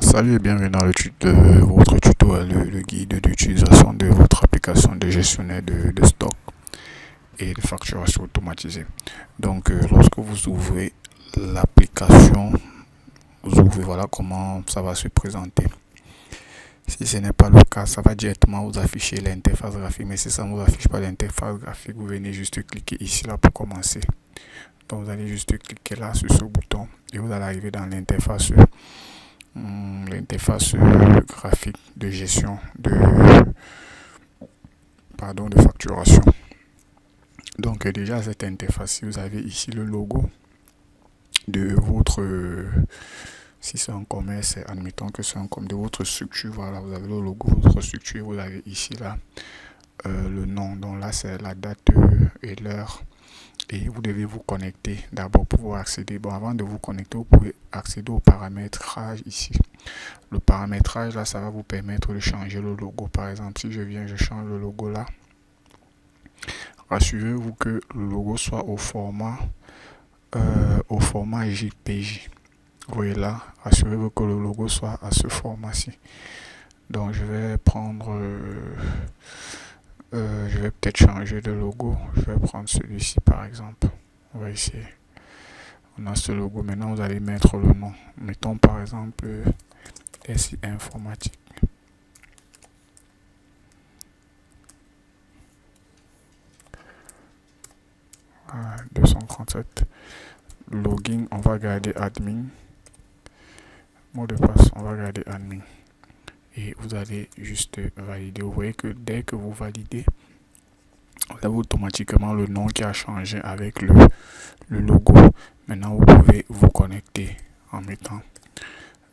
Salut et bienvenue dans votre tuto, le guide d'utilisation de votre application de gestionnaire de stock et de facturation automatisée. Donc, lorsque vous ouvrez l'application, vous ouvrez, voilà comment ça va se présenter. Si ce n'est pas le cas, ça va directement vous afficher l'interface graphique. Mais si ça ne vous affiche pas l'interface graphique, vous venez juste cliquer ici là pour commencer. Donc, vous allez juste cliquer là sur ce bouton et vous allez arriver dans l'interface graphique de gestion de facturation. Donc déjà cette interface, vous avez ici le logo de votre, si c'est un commerce, admettons que c'est un commerce de votre structure, voilà, vous avez le logo de votre structure, vous avez ici là le nom, donc là c'est la date et l'heure. Et vous devez vous connecter d'abord pour pouvoir accéder. Bon, avant de vous connecter, vous pouvez accéder au paramétrage ici. Le paramétrage là, ça va vous permettre de changer le logo. Par exemple, si je viens, je change le logo là. Rassurez-vous que le logo soit au format JPG. Vous voyez là, assurez-vous que le logo soit à ce format-ci. Donc je vais prendre, je vais peut-être changer de logo. Je vais prendre celui-ci par exemple. On va essayer. On a ce logo. Maintenant, vous allez mettre le nom. Mettons par exemple SI Informatique. Voilà, 237. Login, on va garder admin. Mot de passe, on va garder admin. Et vous allez juste valider. Vous voyez que dès que vous validez, vous avez automatiquement le nom qui a changé avec le logo. Maintenant, vous pouvez vous connecter en mettant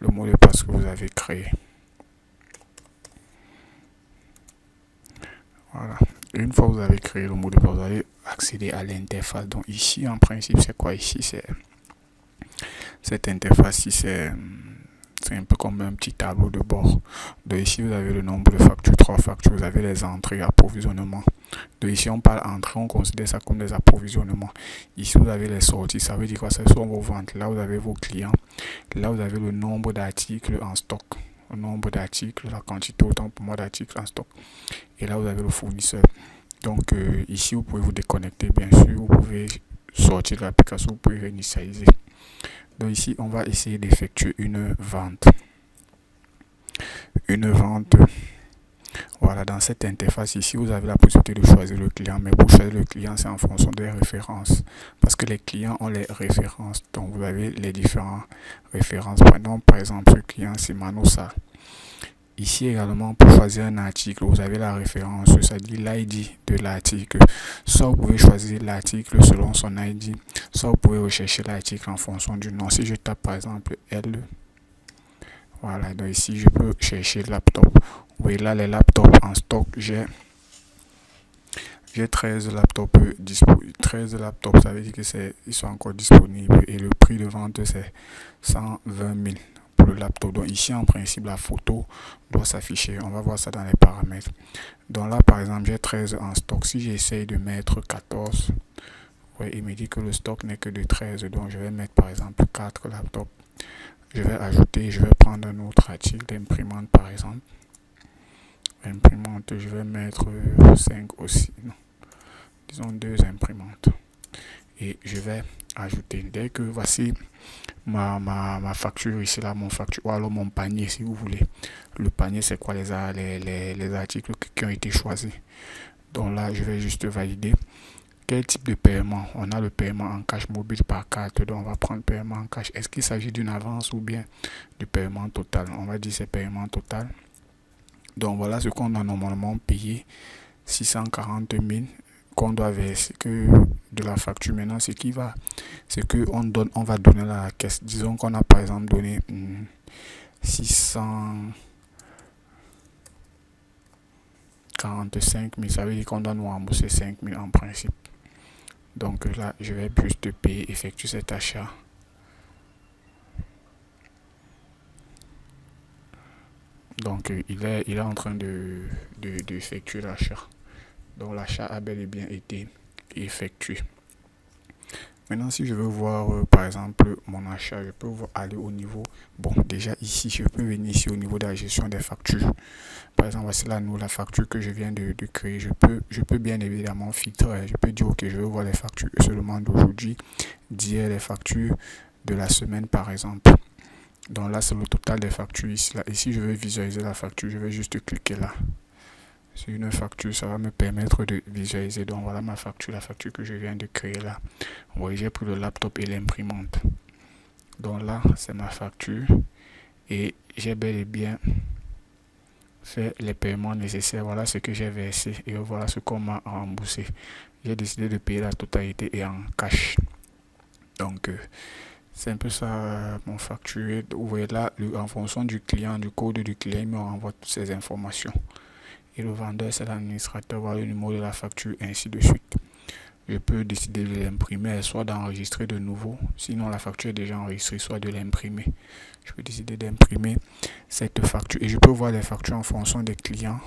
le mot de passe que vous avez créé. Voilà. Une fois que vous avez créé le mot de passe, vous allez accéder à l'interface. Donc ici, en principe, c'est quoi? Ici, c'est cette interface-ci, c'est un peu comme un petit tableau de bord. Donc ici, vous avez le nombre de factures, 3 factures. Vous avez les entrées, approvisionnement. Donc ici, on parle entrée, on considère ça comme des approvisionnements. Ici, vous avez les sorties. Ça veut dire quoi? Ce sont vos ventes. Là, vous avez vos clients. Là, vous avez le nombre d'articles en stock. Le nombre d'articles, la quantité, autant pour moi d'articles en stock. Et là, vous avez le fournisseur. Donc ici, vous pouvez vous déconnecter, bien sûr. Vous pouvez sortir de l'application, vous pouvez réinitialiser. Donc ici, on va essayer d'effectuer une vente. Voilà, dans cette interface ici, vous avez la possibilité de choisir le client. Mais pour choisir le client, c'est en fonction des références. Parce que les clients ont les références. Donc vous avez les différentes références. Prenons par exemple ce client, c'est Manosa. Ici également, pour choisir un article, vous avez la référence, c'est-à-dire l'ID de l'article. Soit vous pouvez choisir l'article selon son ID, soit vous pouvez rechercher l'article en fonction du nom. Si je tape par exemple L, voilà, donc ici je peux chercher laptop. Vous voyez là les laptops en stock, j'ai 13 laptops disponibles. 13 laptops, ça veut dire que ils sont encore disponibles et le prix de vente c'est 120 000 pour le laptop. Donc ici en principe la photo doit s'afficher. On va voir ça dans les paramètres. Donc là par exemple j'ai 13 en stock. Si j'essaye de mettre 14, ouais, il me dit que le stock n'est que de 13. Donc je vais mettre par exemple 4 laptops. Je vais ajouter, je vais prendre un autre article d'imprimante par exemple. Imprimante, je vais mettre 5 aussi. Non, disons 2 imprimantes. Et je vais ajouter. Dès que voici ma facture ici là, mon facture, ou alors mon panier si vous voulez. Le panier c'est quoi les articles qui ont été choisis. Donc là je vais juste valider. Quel type de paiement? On a le paiement en cash mobile par carte, donc on va prendre paiement en cash. Est-ce qu'il s'agit d'une avance ou bien du paiement total? On va dire c'est paiement total. Donc voilà ce qu'on a normalement payé, 640 000 qu'on doit verser que de la facture. Maintenant ce qui va, c'est que on va donner à la caisse. Disons qu'on a par exemple donné 645 000, ça veut dire qu'on doit nous rembourser 5 000 en principe. Donc là, je vais juste payer, effectuer cet achat. Donc il est en train de effectuer l'achat. Donc l'achat a bel et bien été effectué. Maintenant, si je veux voir, par exemple, mon achat, je peux aller au niveau. Bon, déjà ici, je peux venir ici au niveau de la gestion des factures. Par exemple, voici là, la facture que je viens de créer. Je peux bien évidemment filtrer. Je peux dire, ok, je veux voir les factures seulement d'aujourd'hui, d'hier, les factures de la semaine, par exemple. Donc là, c'est le total des factures ici. Là. Et si je veux visualiser la facture, je vais juste cliquer là. C'est une facture, ça va me permettre de visualiser. Donc voilà ma facture, la facture que je viens de créer là. Vous voyez, j'ai pris le laptop et l'imprimante. Donc là, c'est ma facture. Et j'ai bel et bien fait les paiements nécessaires. Voilà ce que j'ai versé et voilà ce qu'on m'a remboursé. J'ai décidé de payer la totalité et en cash. Donc c'est un peu ça mon facture. Vous voyez là, en fonction du client, du code du client, il me renvoie toutes ces informations. Et le vendeur, c'est l'administrateur, voilà le numéro de la facture, et ainsi de suite. Je peux décider de l'imprimer, soit d'enregistrer de nouveau. Sinon, la facture est déjà enregistrée, soit de l'imprimer. Je peux décider d'imprimer cette facture. Et je peux voir les factures en fonction des clients.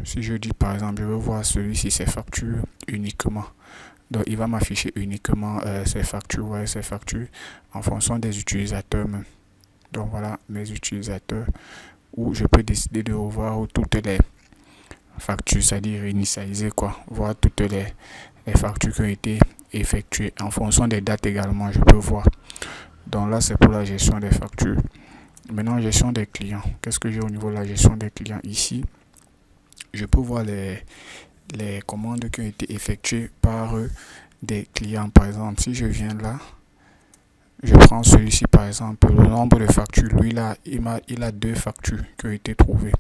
Si je dis, par exemple, je veux voir celui-ci, ses factures uniquement. Donc, il va m'afficher uniquement ces factures, ouais, ces factures en fonction des utilisateurs même. Donc, voilà mes utilisateurs. Où je peux décider de revoir toutes les factures, c'est-à-dire réinitialiser quoi, voir toutes les factures qui ont été effectuées en fonction des dates également, je peux voir. Donc là, c'est pour la gestion des factures. Maintenant, gestion des clients. Qu'est-ce que j'ai au niveau de la gestion des clients ici? Je peux voir les commandes qui ont été effectuées par des clients. Par exemple, si je viens là, je prends celui-ci par exemple, le nombre de factures. Lui là, il a 2 factures qui ont été trouvées.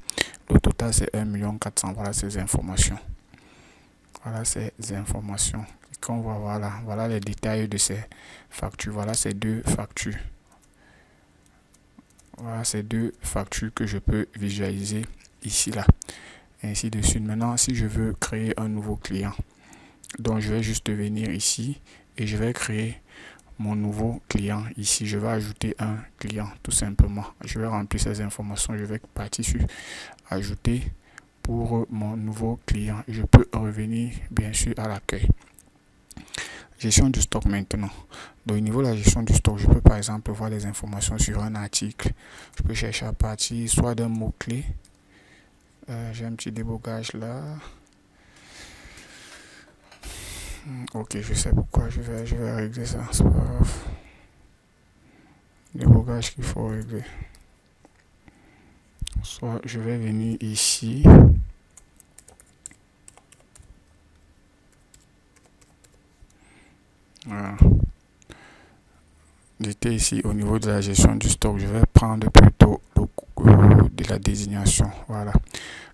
Le total c'est 1 400 000. Voilà ces informations. Voilà ces informations. Et qu'on voit, voilà les détails de ces factures. Voilà ces 2 factures. Voilà ces 2 factures que je peux visualiser ici là. Ainsi de suite. Maintenant, si je veux créer un nouveau client, donc je vais juste venir ici et je vais créer mon nouveau client ici. Je vais ajouter un client tout simplement. Je vais remplir ces informations. Je vais partir sur ajouter pour mon nouveau client. Je peux revenir bien sûr à l'accueil. Gestion du stock maintenant. Donc au niveau de la gestion du stock, je peux par exemple voir les informations sur un article. Je peux chercher à partir soit d'un mot-clé. J'ai un petit débogage là. Ok, je sais pourquoi. Je vais régler ça. C'est pas grave. Débogage qu'il faut régler. Soit je vais venir ici. Voilà. J'étais ici au niveau de la gestion du stock. Je vais prendre plutôt de la désignation. Voilà.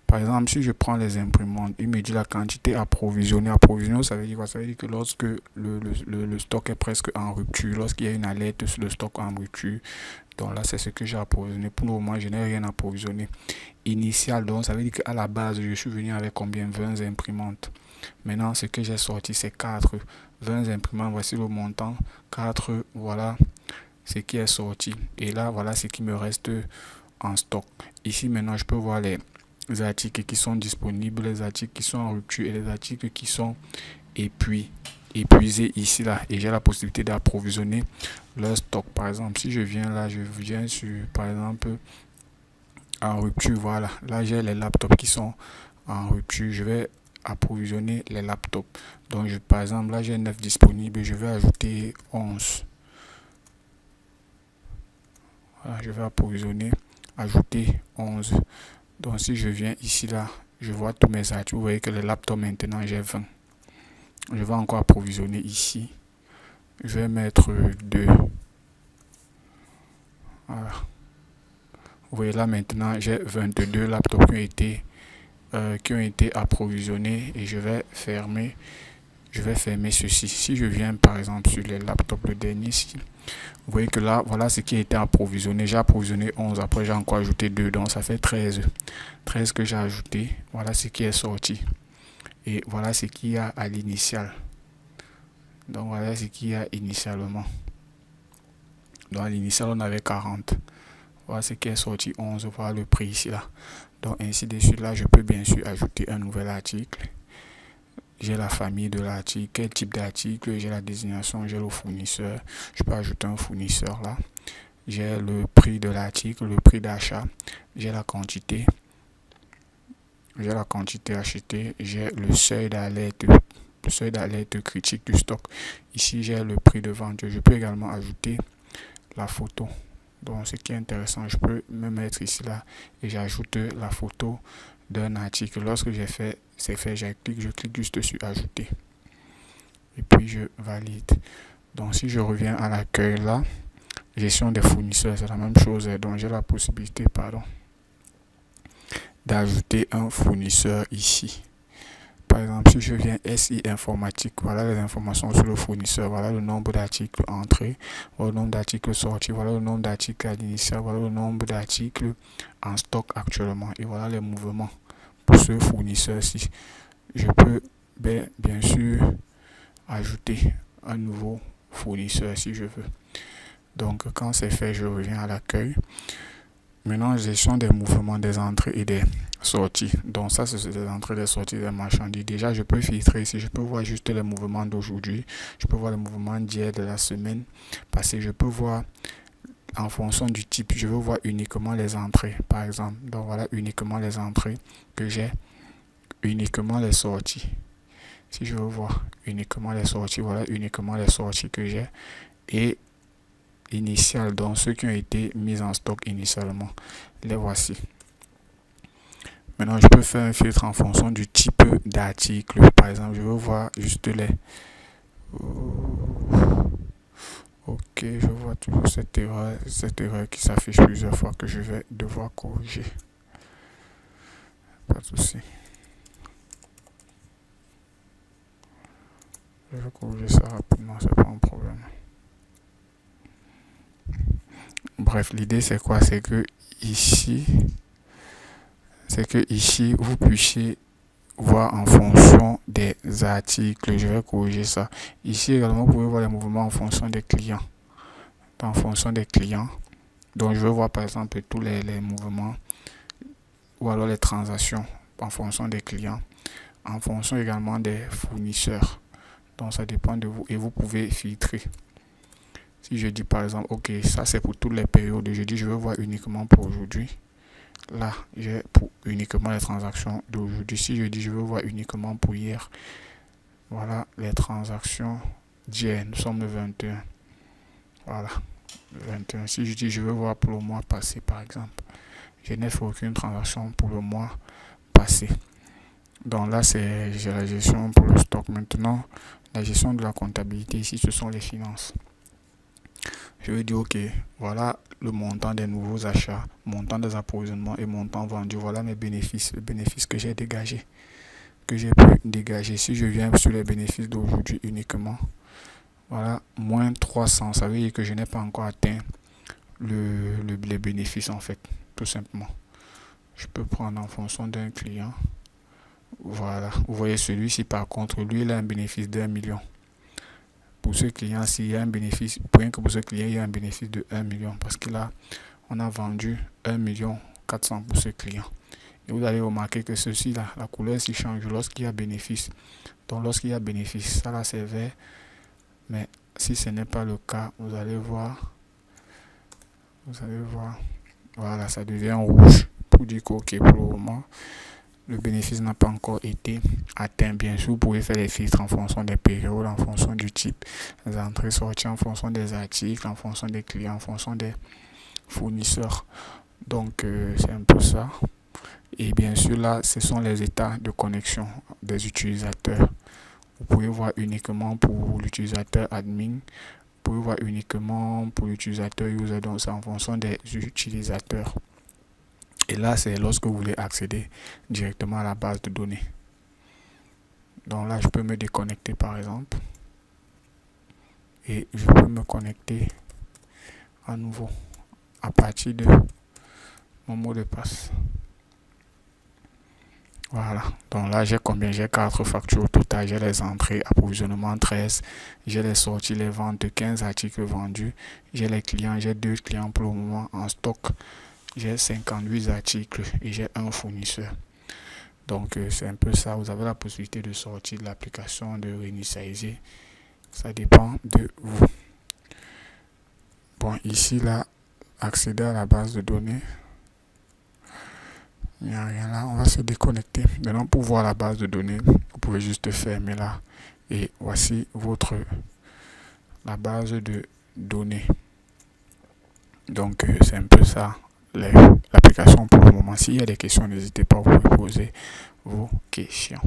Par exemple, si je prends les imprimantes, il me dit la quantité approvisionnée. Approvisionner, ça veut dire quoi? Ça veut dire que lorsque le stock est presque en rupture, lorsqu'il y a une alerte sur le stock en rupture, donc là, c'est ce que j'ai approvisionné. Pour le moment, je n'ai rien approvisionné. Initial, donc ça veut dire qu'à la base, je suis venu avec combien? 20 imprimantes. Maintenant, ce que j'ai sorti, c'est 20 imprimantes. Voici le montant. 4, voilà ce qui est sorti. Et là, voilà ce qui me reste en stock. Ici, maintenant, je peux voir les articles qui sont disponibles, les articles qui sont en rupture et les articles qui sont épuisés ici là, et j'ai la possibilité d'approvisionner leur stock. Par exemple, si je viens là, je viens sur par exemple en rupture, voilà, là j'ai les laptops qui sont en rupture, je vais approvisionner les laptops. Donc par exemple là j'ai 9 disponibles, je vais ajouter 11. Voilà, je vais approvisionner, ajouter 11. Donc si je viens ici là, je vois tous mes articles. Vous voyez que les laptops maintenant j'ai 20. Je vais encore approvisionner ici. Je vais mettre 2. Voilà. Vous voyez là maintenant j'ai 22 laptops qui ont été approvisionnés et je vais fermer ceci. Si je viens par exemple sur les laptops, le dernier ici, vous voyez que là, voilà ce qui a été approvisionné. J'ai approvisionné 11, après j'ai encore ajouté 2, donc ça fait 13. 13 que j'ai ajouté, voilà ce qui est sorti. Et voilà ce qu'il y a à l'initial. Donc voilà ce qu'il y a initialement. Donc à l'initial, on avait 40. Voilà ce qui est sorti 11, voilà le prix ici là. Donc ainsi de suite, là je peux bien sûr ajouter un nouvel article. j'ai la famille de l'article, quel type d'article, j'ai la désignation, j'ai le fournisseur. Je peux ajouter un fournisseur là. J'ai le prix de l'article, le prix d'achat, j'ai la quantité. J'ai la quantité achetée, j'ai le seuil d'alerte critique du stock. Ici, j'ai le prix de vente. Je peux également ajouter la photo. Donc, ce qui est intéressant, je peux me mettre ici là et j'ajoute la photo d'un article. Lorsque c'est fait, je clique juste sur ajouter et puis je valide. Donc, si je reviens à l'accueil là, gestion des fournisseurs, c'est la même chose. Donc, j'ai la possibilité, d'ajouter un fournisseur ici. Par exemple, si je viens SI informatique, voilà les informations sur le fournisseur, voilà le nombre d'articles entrés, voilà le nombre d'articles sortis, voilà le nombre d'articles à l'initial, voilà le nombre d'articles en stock actuellement et voilà les mouvements pour ce fournisseur-ci. Je peux bien sûr ajouter un nouveau fournisseur si je veux. Donc quand c'est fait, je reviens à l'accueil. Maintenant, gestion des mouvements des entrées et des sorties. Donc ça, c'est des entrées et des sorties des marchandises. Déjà, je peux filtrer ici. Je peux voir juste les mouvements d'aujourd'hui. Je peux voir les mouvements d'hier, de la semaine passée. Je peux voir en fonction du type. Je veux voir uniquement les entrées, par exemple. Donc voilà uniquement les entrées que j'ai. Uniquement les sorties. Si je veux voir uniquement les sorties, voilà uniquement les sorties que j'ai. Et initial, donc ceux qui ont été mis en stock initialement, les voici. Maintenant, je peux faire un filtre en fonction du type d'article. Par exemple, je veux voir juste les... Ok, je vois toujours cette erreur qui s'affiche plusieurs fois que je vais devoir corriger. Pas de souci. Je vais corriger ça rapidement, c'est pas un problème. Bref, l'idée c'est quoi? C'est que ici, vous puissiez voir en fonction des articles. Je vais corriger ça. Ici également, vous pouvez voir les mouvements en fonction des clients. En fonction des clients. Donc, je vais voir par exemple tous les mouvements ou alors les transactions en fonction des clients. En fonction également des fournisseurs. Donc, ça dépend de vous et vous pouvez filtrer. Si je dis par exemple, ok, ça c'est pour toutes les périodes. Je dis, je veux voir uniquement pour aujourd'hui. Là, j'ai pour uniquement les transactions d'aujourd'hui. Si je dis, je veux voir uniquement pour hier. Voilà les transactions d'hier. Nous sommes le 21. Voilà, le 21. Si je dis, je veux voir pour le mois passé, par exemple. Je n'ai fait aucune transaction pour le mois passé. Donc là, c'est la gestion pour le stock. Maintenant, la gestion de la comptabilité. Ici, ce sont les finances. Je vais dire, ok, voilà le montant des nouveaux achats, montant des approvisionnements et montant vendu. Voilà mes bénéfices, le bénéfice que j'ai dégagé, que j'ai pu dégager. Si je viens sur les bénéfices d'aujourd'hui uniquement, voilà, moins 300. Ça veut dire que je n'ai pas encore atteint les bénéfices en fait, tout simplement. Je peux prendre en fonction d'un client. Voilà, vous voyez celui-ci par contre, lui il a un bénéfice d'1 million. Pour ce client, s'il y a un bénéfice, rien que pour ce client, il y a un bénéfice de 1 million parce qu'on a vendu 1 million 400 pour ce client. Et vous allez remarquer que ceci là, la couleur s'y change lorsqu'il y a bénéfice. Donc lorsqu'il y a bénéfice, ça là c'est vert. Mais si ce n'est pas le cas, vous allez voir, voilà, ça devient rouge pour dire qu'ok, pour le moment, le bénéfice n'a pas encore été atteint. Bien sûr, vous pouvez faire les filtres en fonction des périodes, en fonction du type, des entrées sorties, en fonction des articles, en fonction des clients, en fonction des fournisseurs. Donc, c'est un peu ça. Et bien sûr, là, ce sont les états de connexion des utilisateurs. Vous pouvez voir uniquement pour l'utilisateur admin. Vous pouvez voir uniquement pour l'utilisateur user. Donc, c'est en fonction des utilisateurs. Et là, c'est lorsque vous voulez accéder directement à la base de données. Donc là, je peux me déconnecter par exemple. Et je peux me connecter à nouveau à partir de mon mot de passe. Voilà. Donc là, j'ai combien? J'ai 4 factures au total. J'ai les entrées, approvisionnement 13. J'ai les sorties, les ventes, 15 articles vendus. J'ai les clients, j'ai 2 clients pour le moment en stock. J'ai 58 articles et j'ai un fournisseur. Donc c'est un peu ça. Vous avez la possibilité de sortir de l'application, de réinitialiser. Ça dépend de vous. Bon, ici là, accéder à la base de données. Il n'y a rien là. On va se déconnecter. Maintenant, pour voir la base de données, vous pouvez juste fermer là. Et voici la base de données. Donc c'est un peu ça l'application pour le moment. S'il y a des questions, n'hésitez pas, vous pouvez poser vos questions.